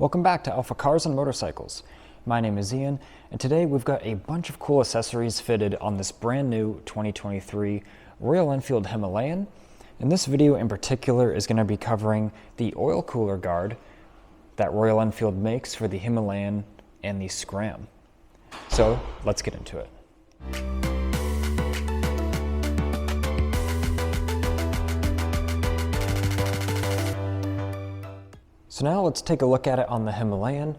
Welcome back to AlphaCars and Motorcycles. My name is Ian, and today we've got a bunch of cool accessories fitted on this brand new 2023 Royal Enfield Himalayan. And this video in particular is going to be covering the oil cooler guard that Royal Enfield makes for the Himalayan and the Scram. So let's get into it. So now let's take a look at it on the Himalayan.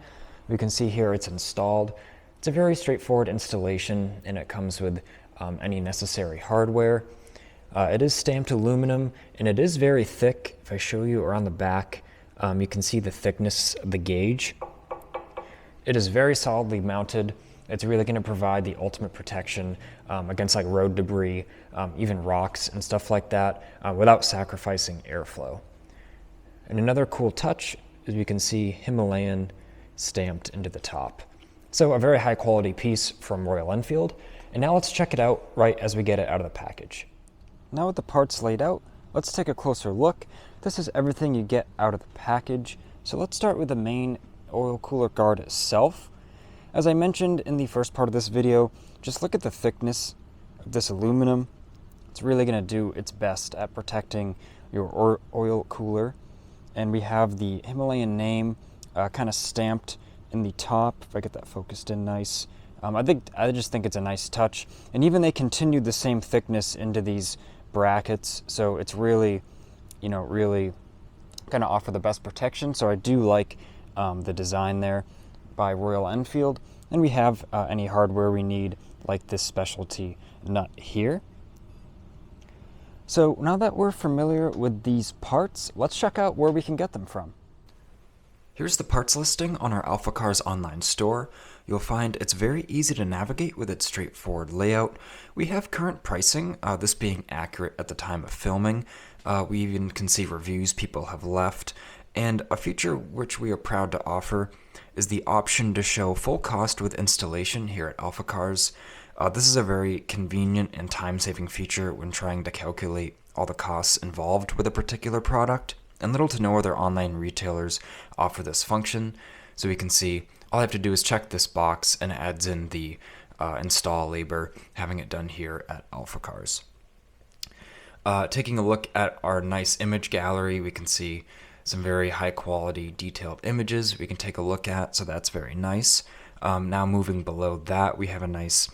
We can see here it's installed. It's a very straightforward installation, and it comes with any necessary hardware. It is stamped aluminum, and it is very thick. If I show you around the back, you can see the thickness of the gauge. It is very solidly mounted. It's really going to provide the ultimate protection against like road debris, even rocks and stuff like that, without sacrificing airflow. And another cool touch is we can see Himalayan stamped into the top. So a very high quality piece from Royal Enfield. And now let's check it out right as we get it out of the package. Now with the parts laid out, let's take a closer look. This is everything you get out of the package. So let's start with the main oil cooler guard itself. As I mentioned in the first part of this video, just look at the thickness of this aluminum. It's really going to do its best at protecting your oil cooler. And we have the Himalayan name kind of stamped in the top. If I get that focused in nice. I just think it's a nice touch. And even they continued the same thickness into these brackets. So it's really, really kind of offer the best protection. So I do like the design there by Royal Enfield. And we have any hardware we need, like this specialty nut here. So now that we're familiar with these parts, let's check out where we can get them from. Here's the parts listing on our AlphaCars online store. You'll find it's very easy to navigate with its straightforward layout. We have current pricing, this being accurate at the time of filming. We even can see reviews people have left. And a feature which we are proud to offer is the option to show full cost with installation here at AlphaCars. This is a very convenient and time-saving feature when trying to calculate all the costs involved with a particular product, and little to no other online retailers offer this function. So we can see all I have to do is check this box and it adds in the install labor, having it done here at AlphaCars. Taking a look at our nice image gallery, we can see some very high quality detailed images we can take a look at, so that's very nice. Now moving below that, we have a nice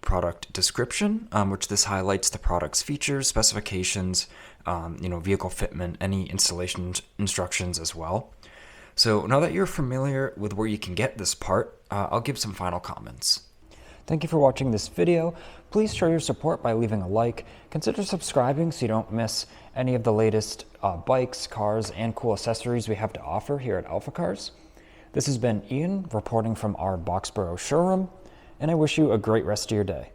product description, which this highlights the product's features, specifications, vehicle fitment, any installation instructions as well. So now that you're familiar with where you can get this part, I'll give some final comments. Thank you for watching this video. Please show your support by leaving a like. Consider subscribing so you don't miss any of the latest bikes, cars, and cool accessories we have to offer here at AlphaCars. This has been Ian reporting from our Boxborough showroom, and I wish you a great rest of your day.